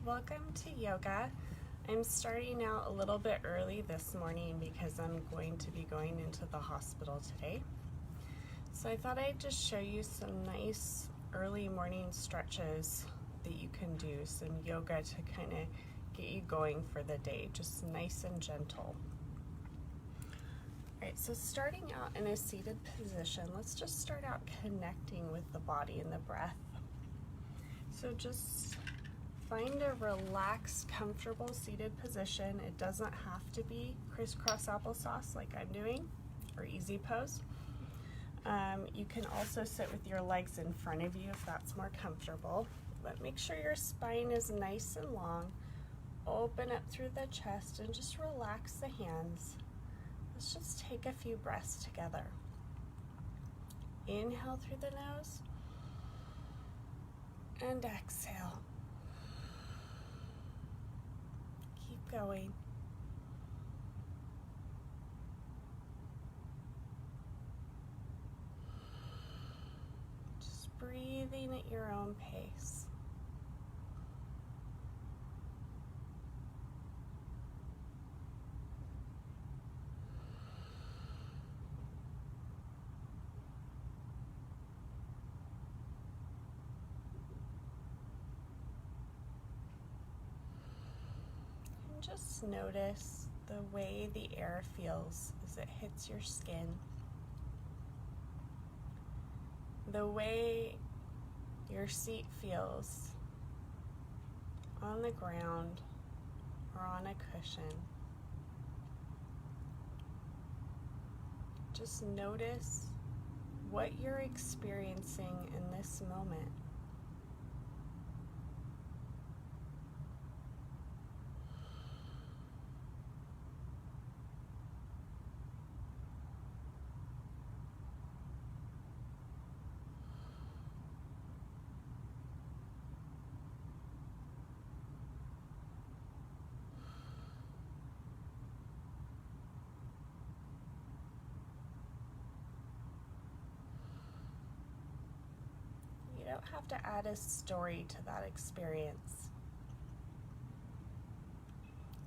Welcome to yoga. I'm starting out a little bit early this morning because I'm going to be going into the hospital today. So I thought I'd just show you some nice early morning stretches that you can do, some yoga to kind of get you going for the day, just nice and gentle. All right, so starting out in a seated position, let's just start out connecting with the body and the breath. So just find a relaxed, comfortable seated position. It doesn't have to be crisscross applesauce like I'm doing, or easy pose. You can also sit with your legs in front of you if that's more comfortable, but make sure your spine is nice and long. Open up through the chest and just relax the hands. Let's just take a few breaths together. Inhale through the nose and exhale. Keep going. Just breathing at your own pace. Just notice the way the air feels as it hits your skin, the way your seat feels on the ground or on a cushion. Just notice what you're experiencing in this moment. You don't have to add a story to that experience.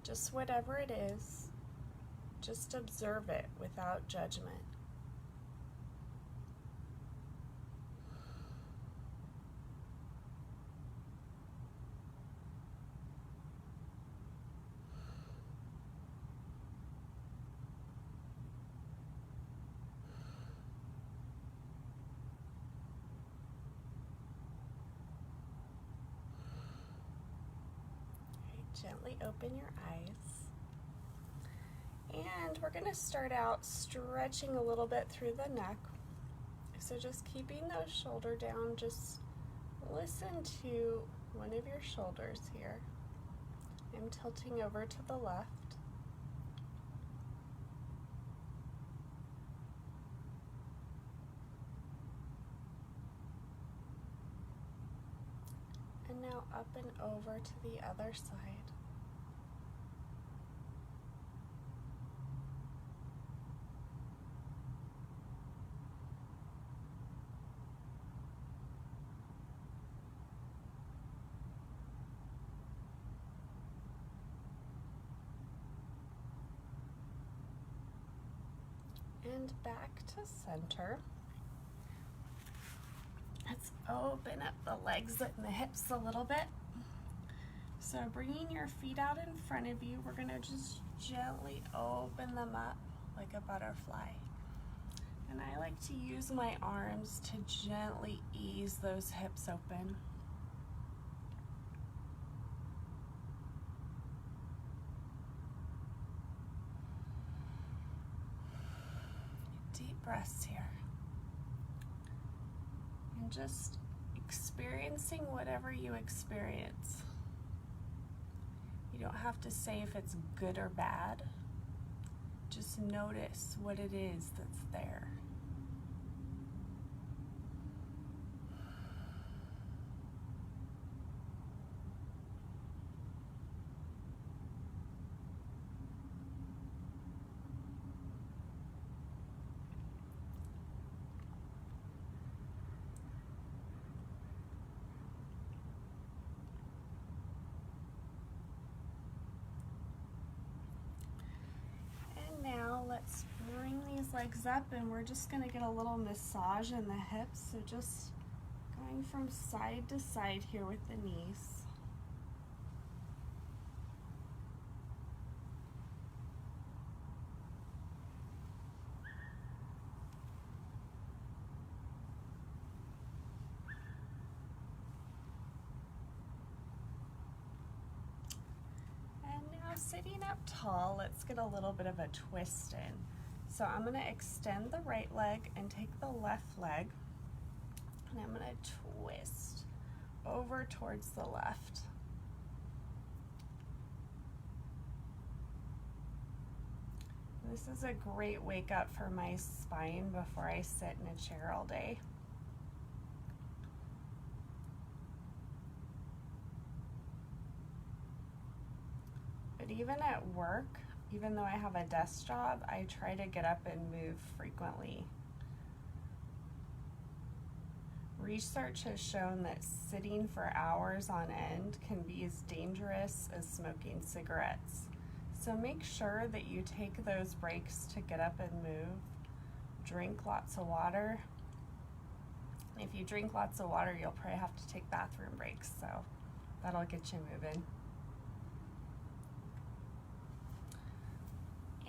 Just whatever it is, just observe it without judgment. Gently open your eyes. And we're going to start out stretching a little bit through the neck. So just keeping those shoulders down, just listen to one of your shoulders here. I'm tilting over to the left. And now up and over to the other side. And back to center. Let's open up the legs and the hips a little bit. So bringing your feet out in front of you, we're going to just gently open them up like a butterfly. And I like to use my arms to gently ease those hips open. Deep breaths here. And just experiencing whatever you experience. You don't have to say if it's good or bad. Just notice what it is that's there. legs up, and we're just going to get a little massage in the hips. So just going from side to side here with the knees. Sitting up tall, let's get a little bit of a twist in. So I'm going to extend the right leg and take the left leg, and I'm going to twist over towards the left. This is a great wake up for my spine before I sit in a chair all day. But even at work, even though I have a desk job, I try to get up and move frequently. Research has shown that sitting for hours on end can be as dangerous as smoking cigarettes. So make sure that you take those breaks to get up and move. Drink lots of water. If you drink lots of water, you'll probably have to take bathroom breaks, so that'll get you moving.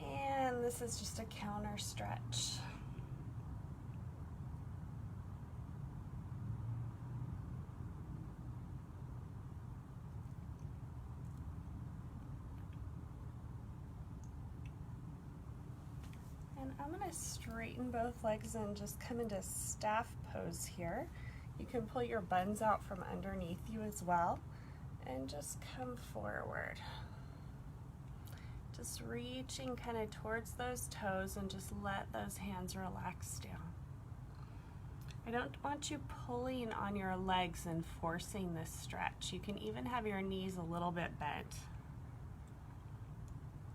And this is just a counter stretch. And I'm going to straighten both legs and just come into staff pose here. You can pull your buns out from underneath you as well, and just come forward. Just reaching kind of towards those toes and just let those hands relax down. I don't want you pulling on your legs and forcing this stretch. You can even have your knees a little bit bent.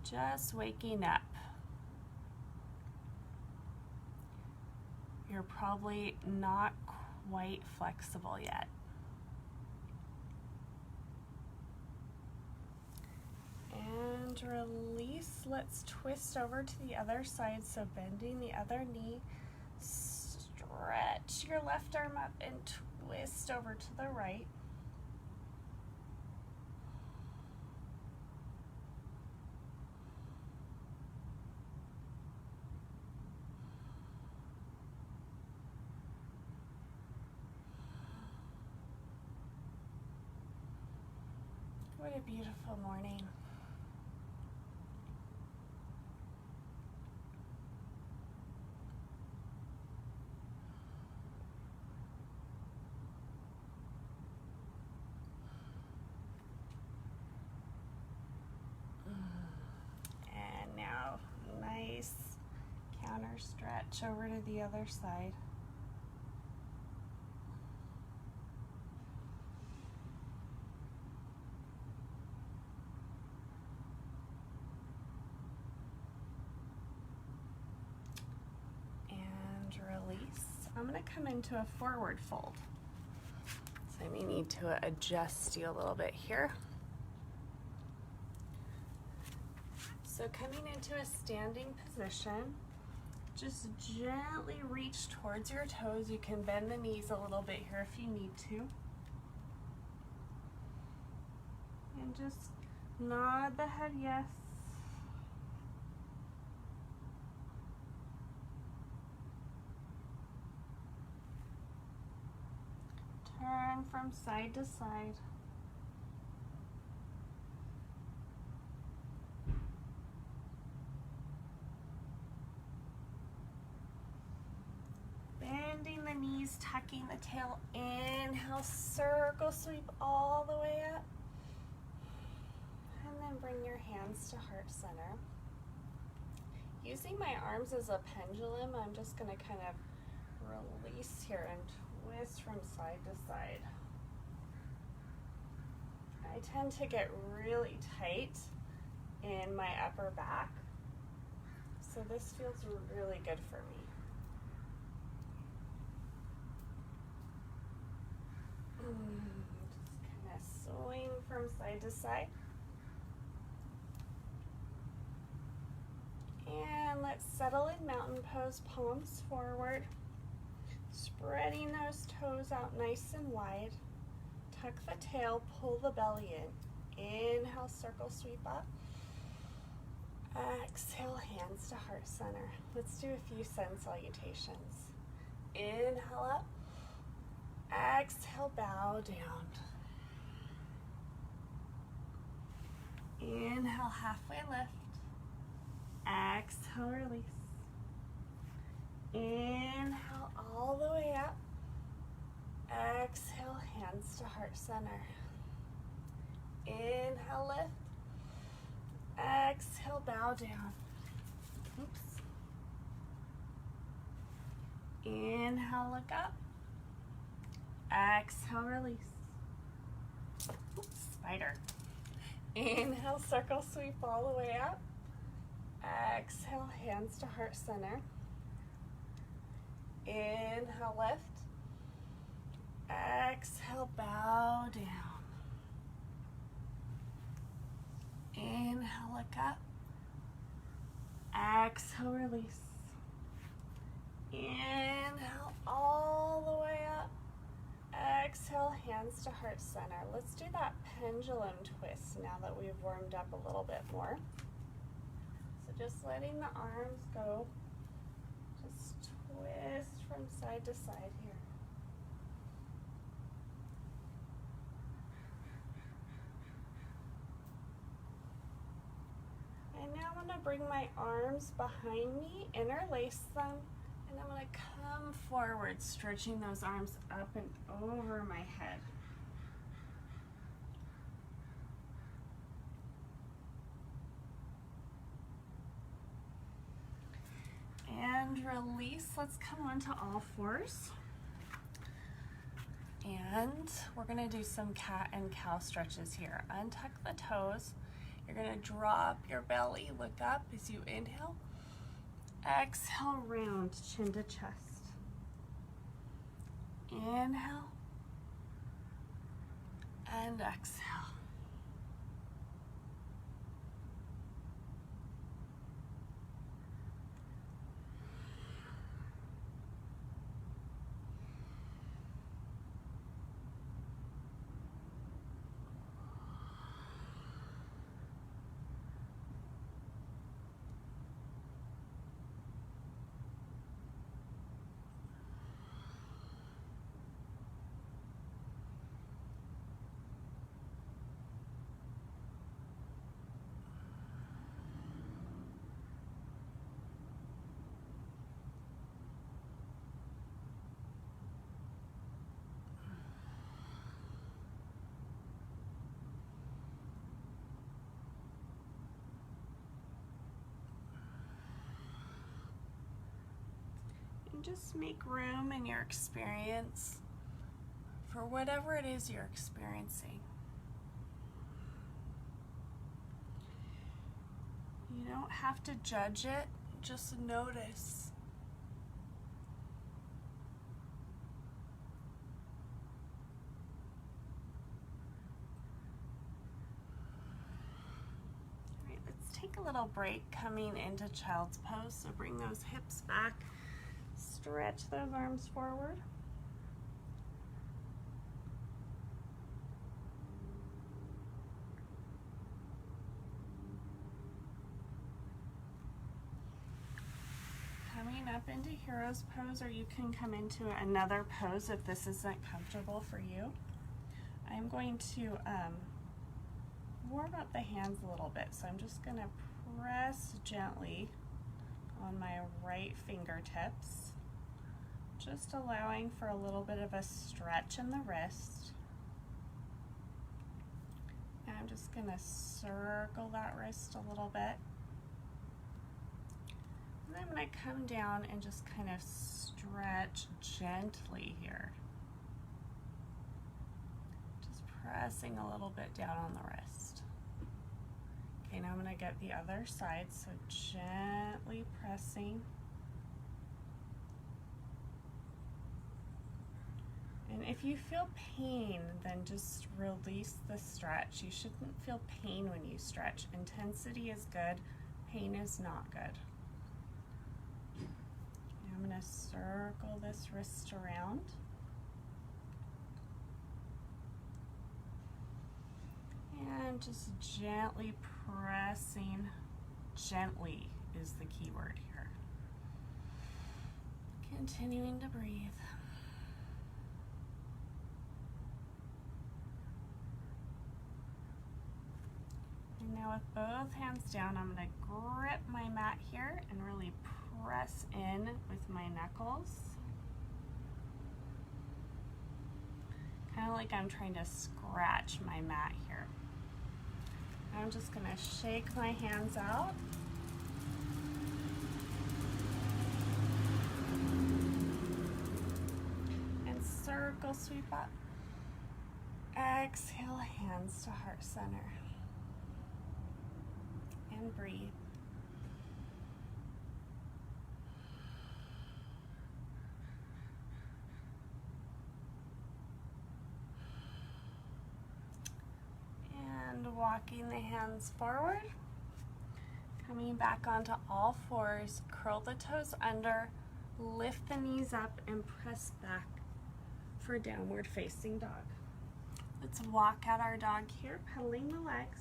Just waking up. You're probably not quite flexible yet. And release. Let's twist over to the other side. So bending the other knee, stretch your left arm up and twist over to the right. What a beautiful morning. And now, nice counter stretch over to the other side. I'm going to come into a forward fold. So I may need to adjust you a little bit here. So coming into a standing position, just gently reach towards your toes. You can bend the knees a little bit here if you need to. And just nod the head yes. Turn from side to side. Bending the knees, tucking the tail. Inhale, circle sweep all the way up. And then bring your hands to heart center. Using my arms as a pendulum, I'm just going to kind of release here and twist from side to side. I tend to get really tight in my upper back, so this feels really good for me. Just kind of swing from side to side. And And let's settle in mountain pose, palms forward. Spreading those toes out nice and wide. Tuck the tail, pull the belly in. Inhale, circle sweep up. Exhale, hands to heart center. Let's do a few sun salutations. Inhale up. Exhale, bow down. Inhale, halfway lift. Exhale, release. Inhale all the way up. Exhale, hands to heart center. Inhale, lift. Exhale, bow down. Oops. Inhale, look up. Exhale, release. Oops, spider. Inhale, circle sweep all the way up. Exhale, hands to heart center. Inhale, lift. Exhale, bow down. Inhale, look up. Exhale, release. Inhale all the way up. Exhale, hands to heart center. Let's do that pendulum twist now that we've warmed up a little bit more. So just letting the arms go. Just twist from side to side here. And now I'm going to bring my arms behind me, interlace them, and I'm going to come forward, stretching those arms up and over my head. And release. Let's come onto all fours. And we're going to do some cat and cow stretches here. Untuck the toes. You're going to drop your belly, look up as you inhale. Exhale, round, chin to chest. Inhale. And exhale. Just make room in your experience for whatever it is you're experiencing. You don't have to judge it, just notice. All right, let's take a little break coming into child's pose. So bring those hips back. Stretch those arms forward. Coming up into hero's pose, or you can come into another pose if this isn't comfortable for you. I'm going to warm up the hands a little bit, so I'm just going to press gently on my right fingertips. Just allowing for a little bit of a stretch in the wrist. And I'm just going to circle that wrist a little bit. And then I'm going to come down and just kind of stretch gently here. Just pressing a little bit down on the wrist. Okay, now I'm going to get the other side, so gently pressing. And if you feel pain, then just release the stretch. You shouldn't feel pain when you stretch. Intensity is good, pain is not good. I'm going to circle this wrist around. And just gently pressing, gently is the key word here. Continuing to breathe. And now with both hands down, I'm going to grip my mat here and really press in with my knuckles. Kind of like I'm trying to scratch my mat here. I'm just going to shake my hands out. And circle, sweep up. Exhale, hands to heart center. And breathe. And walking the hands forward, coming back onto all fours, curl the toes under, lift the knees up and press back for downward facing dog. Let's walk out our dog here, pedaling the legs.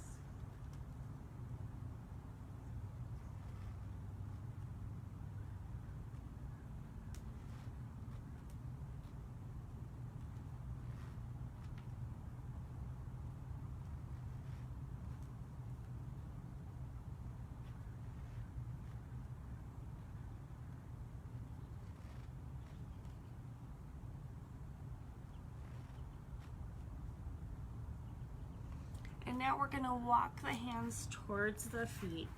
And now we're going to walk the hands towards the feet.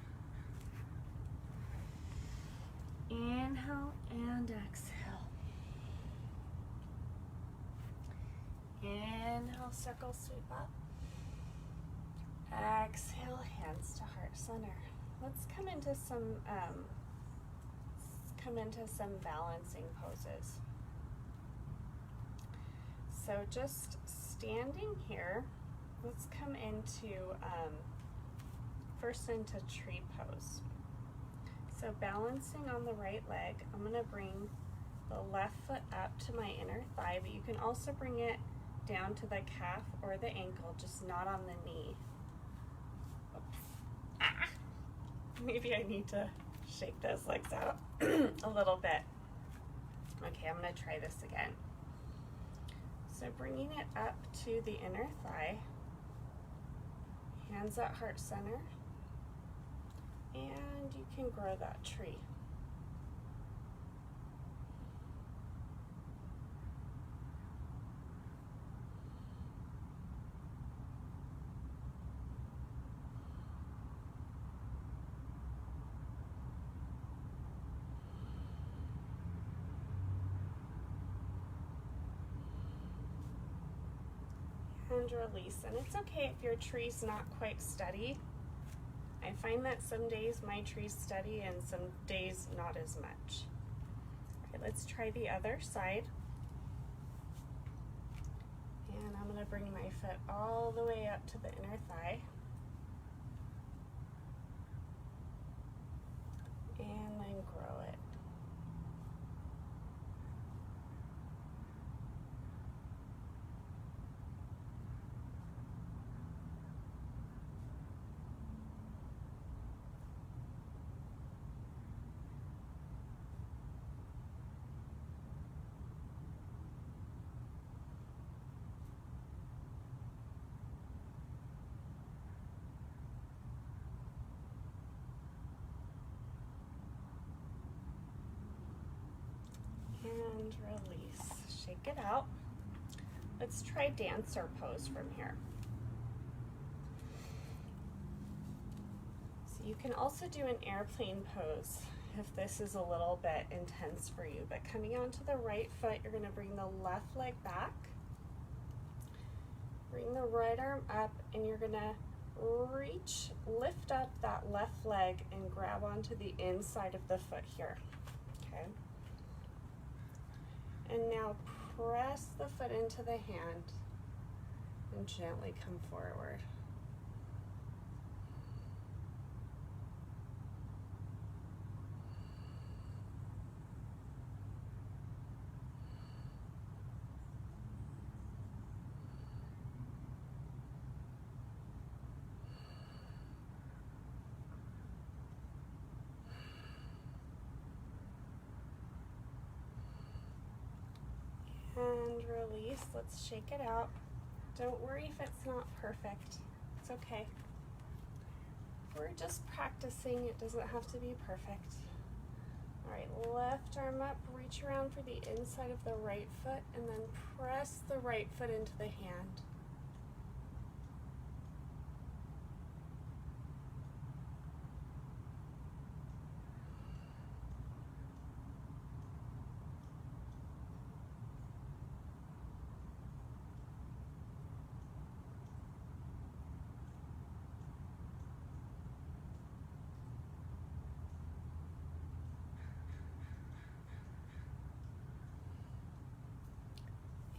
Inhale and exhale. Inhale, circle, sweep up. Exhale, hands to heart center. Let's come into some balancing poses. So just standing here, let's come into first into tree pose. So balancing on the right leg, I'm going to bring the left foot up to my inner thigh, but you can also bring it down to the calf or the ankle, just not on the knee. Oops. Ah. Maybe I need to shake those legs out a little bit. Okay, I'm going to try this again. So bringing it up to the inner thigh, hands at heart center, and you can grow that tree. And release. And it's okay if your tree's not quite steady. I find that some days my tree's steady and some days not as much. Okay, let's try the other side. And I'm going to bring my foot all the way up to the inner thigh. And then grow it. And release. Shake it out. Let's try dancer pose from here. So you can also do an airplane pose if this is a little bit intense for you. But coming onto the right foot, you're going to bring the left leg back. Bring the right arm up, and you're going to lift up that left leg and grab onto the inside of the foot here. Okay. And now press the foot into the hand and gently come forward. And release. Let's shake it out. Don't worry if it's not perfect. It's okay. We're just practicing. It doesn't have to be perfect. All right, left arm up, reach around for the inside of the right foot, and then press the right foot into the hand.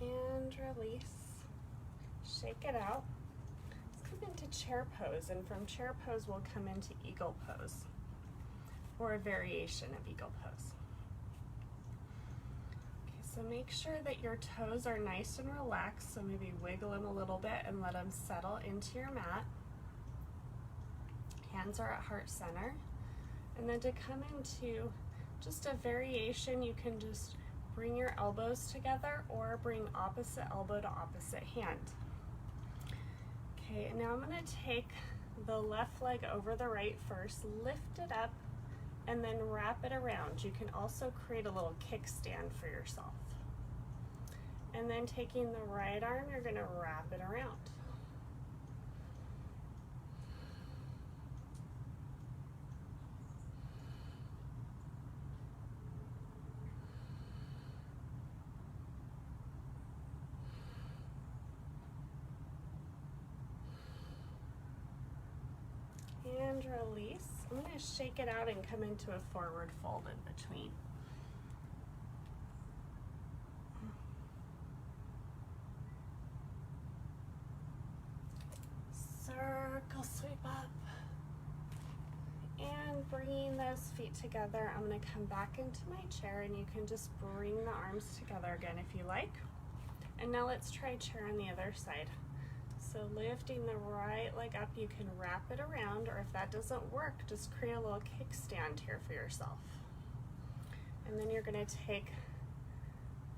And release. Shake it out. Let's come into chair pose, and from chair pose we'll come into eagle pose, or a variation of eagle pose. Okay, so make sure that your toes are nice and relaxed, so maybe wiggle them a little bit and let them settle into your mat. Hands are at heart center. And then to come into just a variation, you can just bring your elbows together or bring opposite elbow to opposite hand. Okay, and now I'm going to take the left leg over the right first, lift it up, and then wrap it around. You can also create a little kickstand for yourself. And then taking the right arm, you're going to wrap it around. And release. I'm going to shake it out and come into a forward fold in between. Circle sweep up. And bringing those feet together, I'm going to come back into my chair, and you can just bring the arms together again if you like. And now let's try chair on the other side. So lifting the right leg up, you can wrap it around, or if that doesn't work, just create a little kickstand here for yourself. And then you're going to take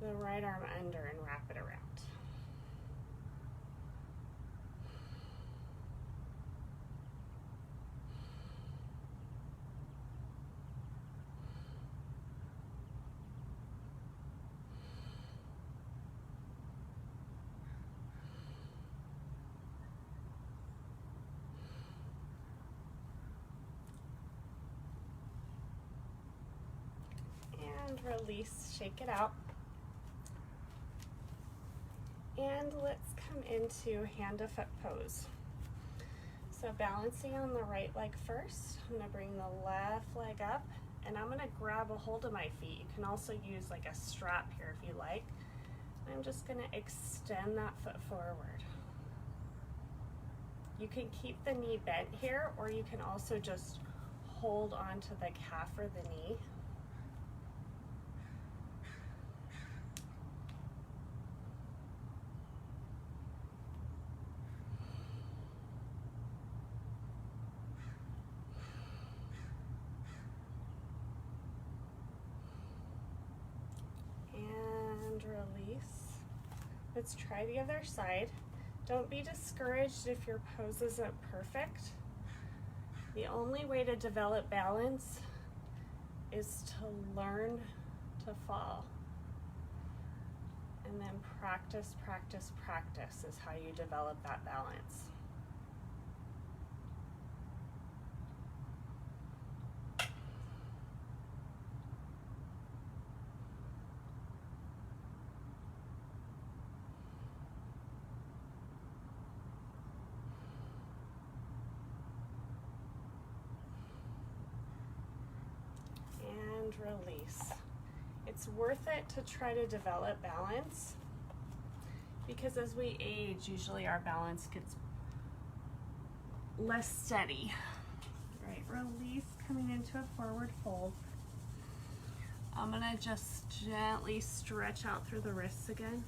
the right arm under and wrap it around. Release, shake it out. And let's come into hand to foot pose. So balancing on the right leg first, I'm going to bring the left leg up, and I'm going to grab a hold of my feet. You can also use like a strap here if you like. I'm just going to extend that foot forward. You can keep the knee bent here, or you can also just hold onto the calf or the knee. Release. Let's try the other side. Don't be discouraged if your pose isn't perfect. The only way to develop balance is to learn to fall. And then practice, practice, practice is how you develop that balance. Release. It's worth it to try to develop balance, because as we age, usually our balance gets less steady. Right, release, coming into a forward fold. I'm gonna just gently stretch out through the wrists again.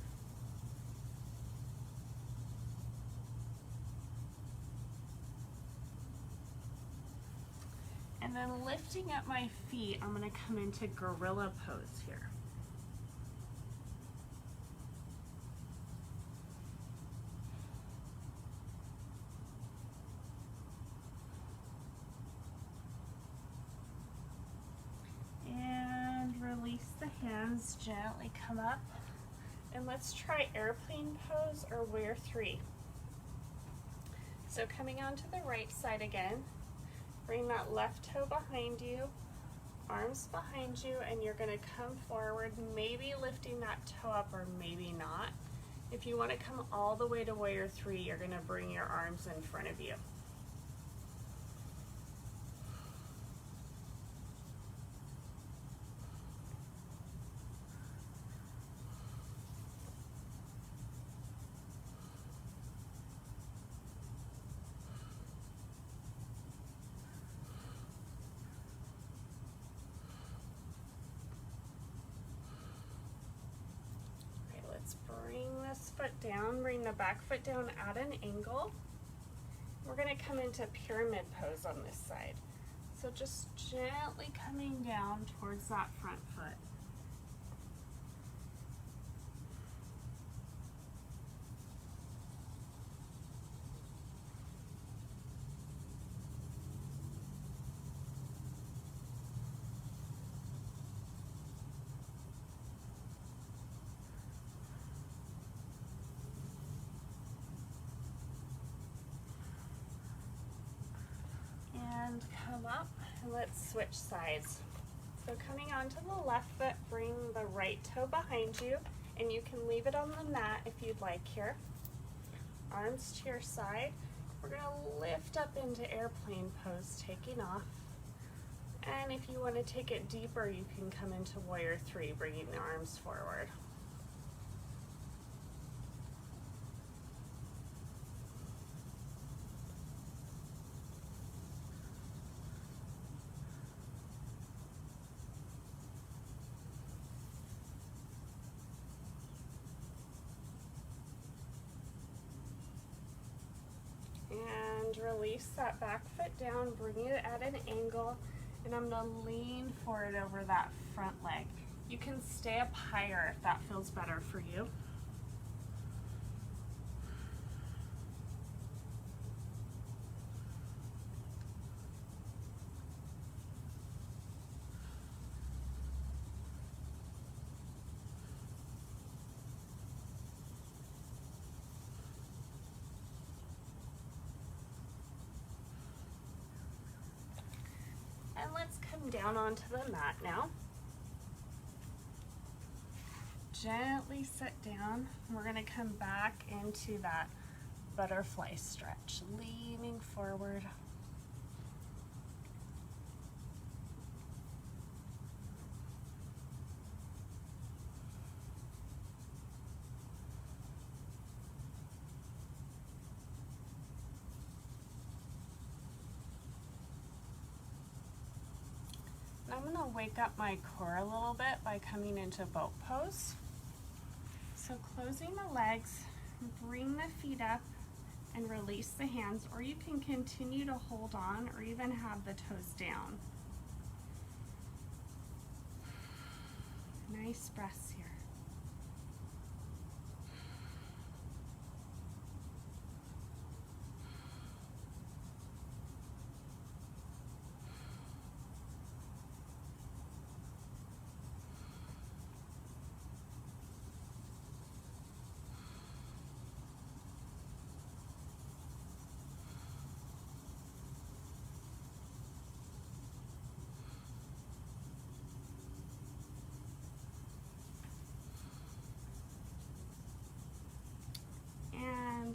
And then lifting up my feet, I'm going to come into gorilla pose here. hands gently come up. And let's try airplane pose or warrior three. So coming onto the right side again, bring that left toe behind you, arms behind you, and you're gonna come forward, maybe lifting that toe up or maybe not. If you wanna come all the way to warrior three, you're gonna bring your arms in front of you. Bring this foot down, bring the back foot down at an angle. We're going to come into pyramid pose on this side. So just gently coming down towards that front foot. And come up, and let's switch sides. So coming onto the left foot, bring the right toe behind you, and you can leave it on the mat if you'd like here. Arms to your side. We're going to lift up into airplane pose, taking off. And if you want to take it deeper, you can come into warrior three, bringing the arms forward. And release that back foot down, bring it at an angle, and I'm going to lean forward over that front leg. You can stay up higher if that feels better for you. And let's come down onto the mat now. Gently sit down. We're going to come back into that butterfly stretch, leaning forward. I'm going to wake up my core a little bit by coming into boat pose. So closing the legs, bring the feet up and release the hands, or you can continue to hold on or even have the toes down. Nice breaths here.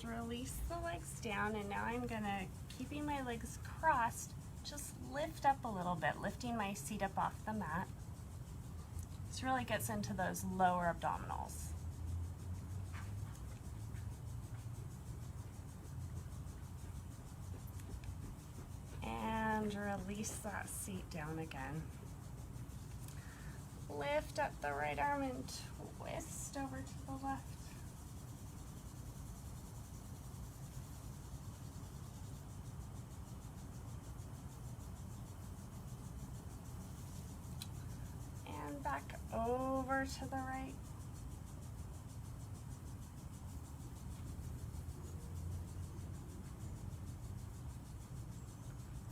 Release the legs down, and now I'm gonna, keeping my legs crossed, just lift up a little bit, lifting my seat up off the mat. This really gets into those lower abdominals. And release that seat down again. Lift up the right arm and twist over to the left. Back over to the right.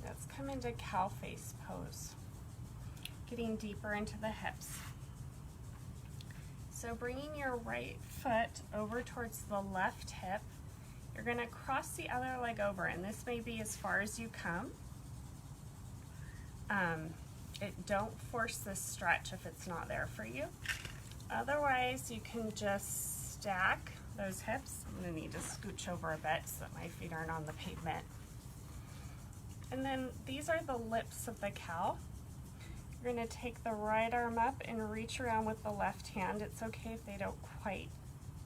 Let's come into cow face pose, getting deeper into the hips. So bringing your right foot over towards the left hip, you're going to cross the other leg over, and this may be as far as you come. Don't force this stretch if it's not there for you. Otherwise, you can just stack those hips. I'm going to need to scooch over a bit so that my feet aren't on the pavement. And then these are the lips of the cow. You're going to take the right arm up and reach around with the left hand. It's okay if they don't quite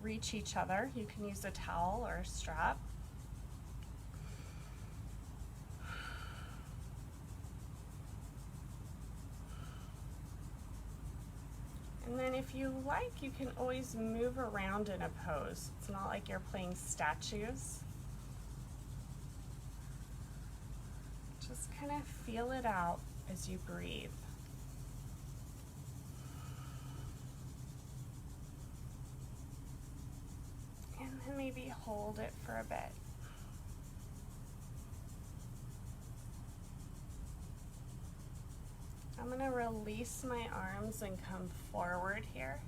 reach each other. You can use a towel or a strap. And then if you like, you can always move around in a pose. It's not like you're playing statues. Just kind of feel it out as you breathe. And then maybe hold it for a bit. I'm going to release my arms and come forward here,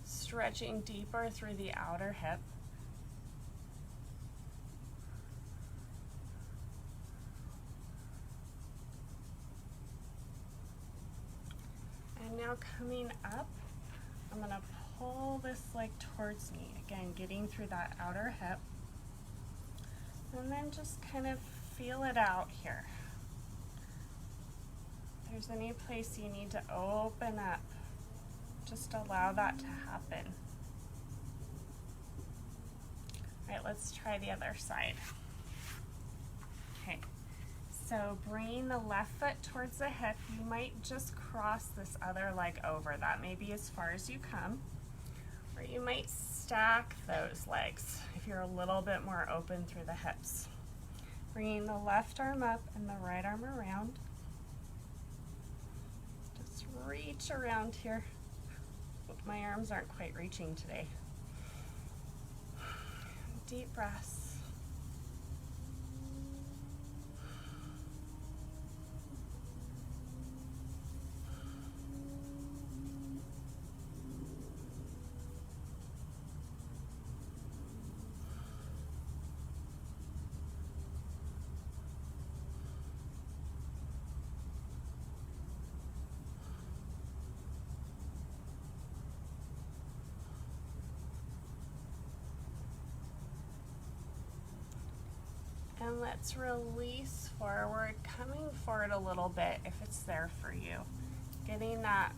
stretching deeper through the outer hip. And now coming up, I'm going to pull this leg towards me, again getting through that outer hip, and then just kind of feel it out here. If there's any place you need to open up, just allow that to happen. All right, let's try the other side. Okay, so bring the left foot towards the hip. You might just cross this other leg over. That may be as far as you come. Or you might stack those legs if you're a little bit more open through the hips. Bringing the left arm up and the right arm around. Just reach around here. My arms aren't quite reaching today. Deep breaths. And let's release forward, coming forward a little bit if it's there for you. Getting that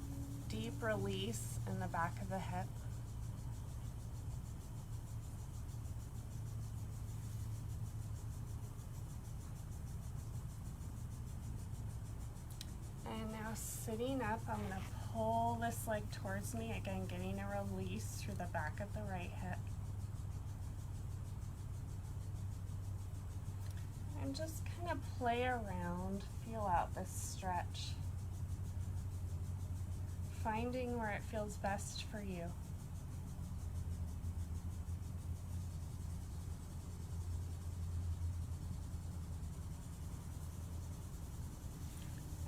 deep release in the back of the hip. And now sitting up, I'm going to pull this leg towards me, again getting a release through the back of the right hip. And just kind of play around, feel out this stretch. Finding where it feels best for you.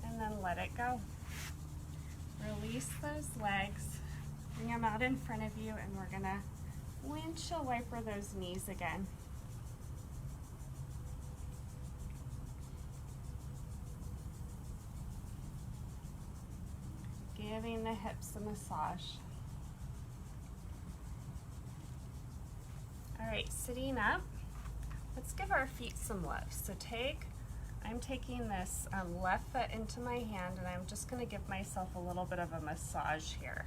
And then let it go. Release those legs, bring them out in front of you, and we're gonna windshield wiper those knees again. Giving the hips a massage. All right, sitting up, let's give our feet some love. So I'm taking this left foot into my hand, and I'm just gonna give myself a little bit of a massage here.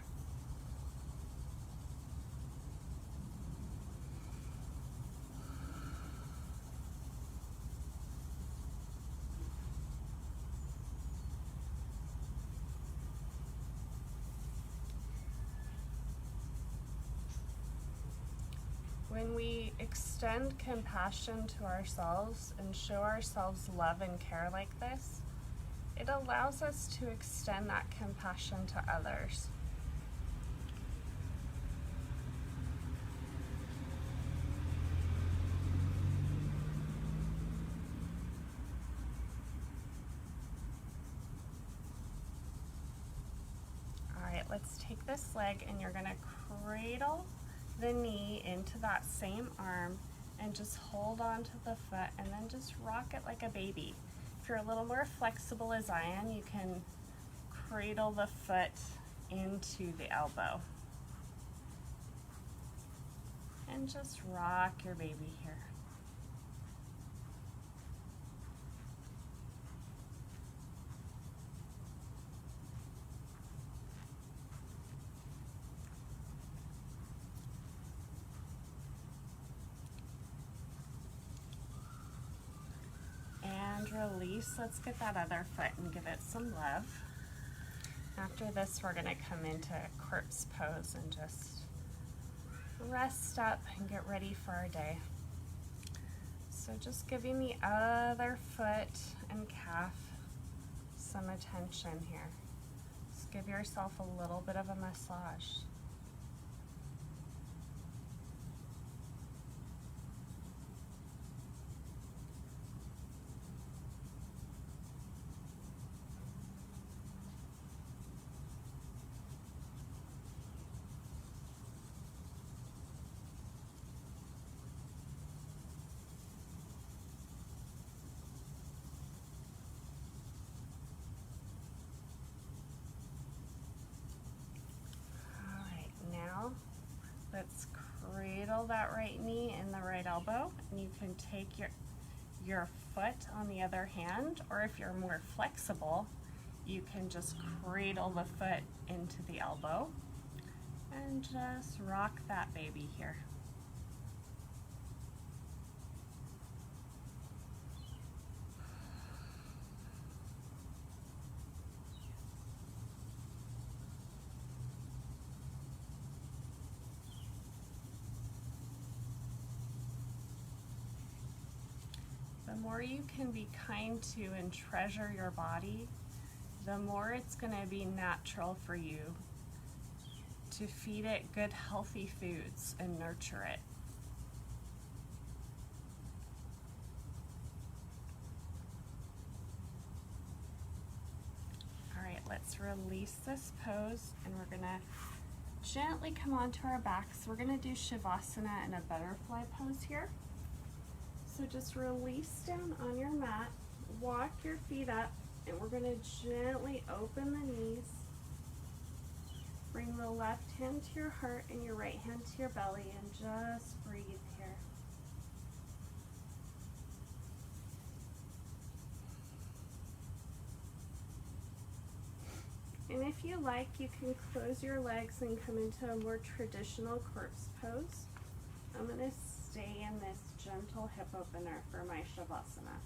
When we extend compassion to ourselves and show ourselves love and care like this, it allows us to extend that compassion to others. All right, let's take this leg and you're going to cradle the knee into that same arm and just hold on to the foot and then just rock it like a baby. If you're a little more flexible as I am, you can cradle the foot into the elbow. And just rock your baby here. And release. Let's get that other foot and give it some love. After this, we're gonna come into corpse pose and just rest up and get ready for our day. So just giving the other foot and calf some attention here. Just give yourself a little bit of a massage. Let's cradle that right knee and the right elbow, and you can take your foot on the other hand, or if you're more flexible, you can just cradle the foot into the elbow and just rock that baby here. The more you can be kind to and treasure your body, the more it's going to be natural for you to feed it good, healthy foods and nurture it. All right, let's release this pose, and we're going to gently come onto our backs. We're going to do Shavasana in a butterfly pose here. So just release down on your mat, walk your feet up, and we're going to gently open the knees. Bring the left hand to your heart and your right hand to your belly, and just breathe here. And if you like, you can close your legs and come into a more traditional corpse pose. I'm going to stay in this gentle hip opener for my Shavasana.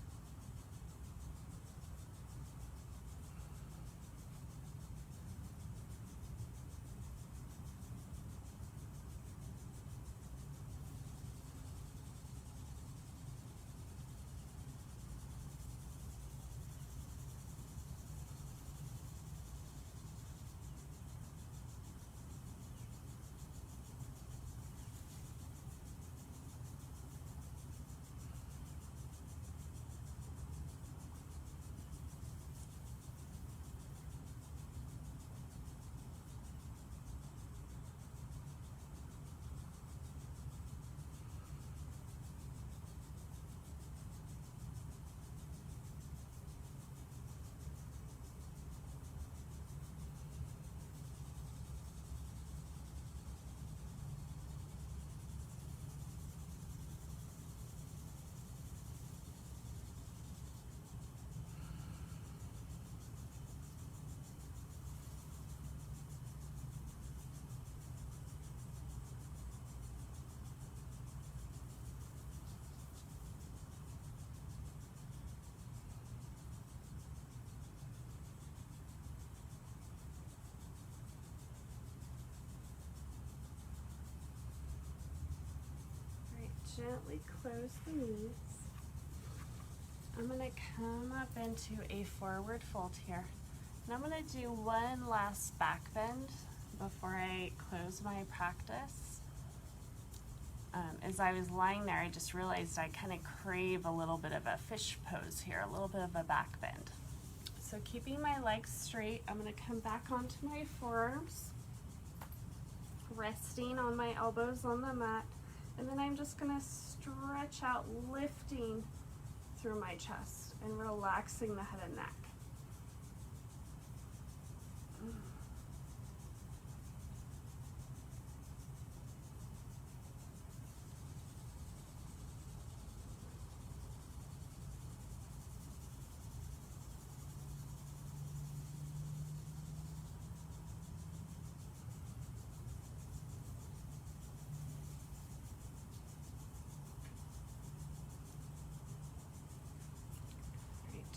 Gently close the knees. I'm going to come up into a forward fold here. And I'm going to do one last back bend before I close my practice. As I was lying there, I just realized I kind of crave a little bit of a fish pose here, a little bit of a back bend. So keeping my legs straight, I'm going to come back onto my forearms. resting on my elbows on the mat, and then I'm just gonna stretch out, lifting through my chest and relaxing the head and neck.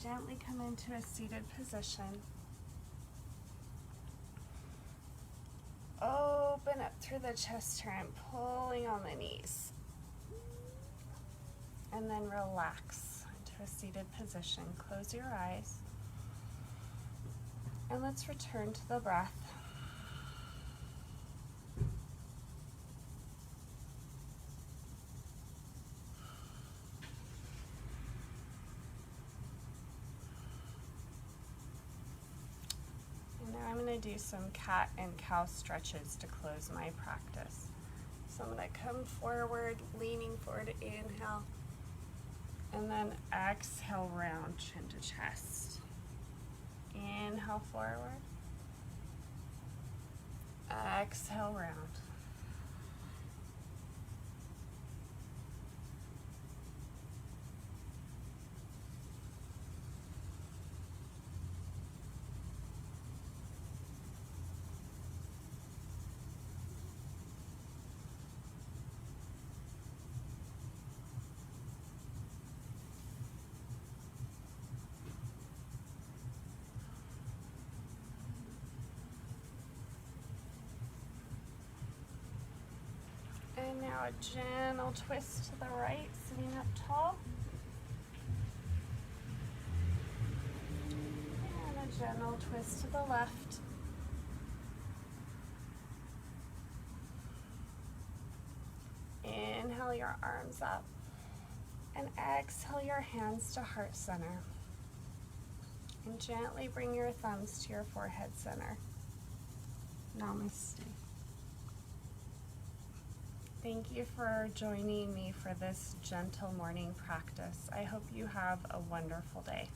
Gently come into a seated position. Open up through the chest here. I'm pulling on the knees. And then relax into a seated position. Close your eyes. And let's return to the breath. I'm going to do some cat and cow stretches to close my practice. So I'm going to come forward, leaning forward, inhale, and then exhale, round chin to chest. Inhale forward, exhale, round. And now a gentle twist to the right, sitting up tall. And a gentle twist to the left. Inhale your arms up. And exhale your hands to heart center. And gently bring your thumbs to your forehead center. Namaste. Thank you for joining me for this gentle morning practice. I hope you have a wonderful day.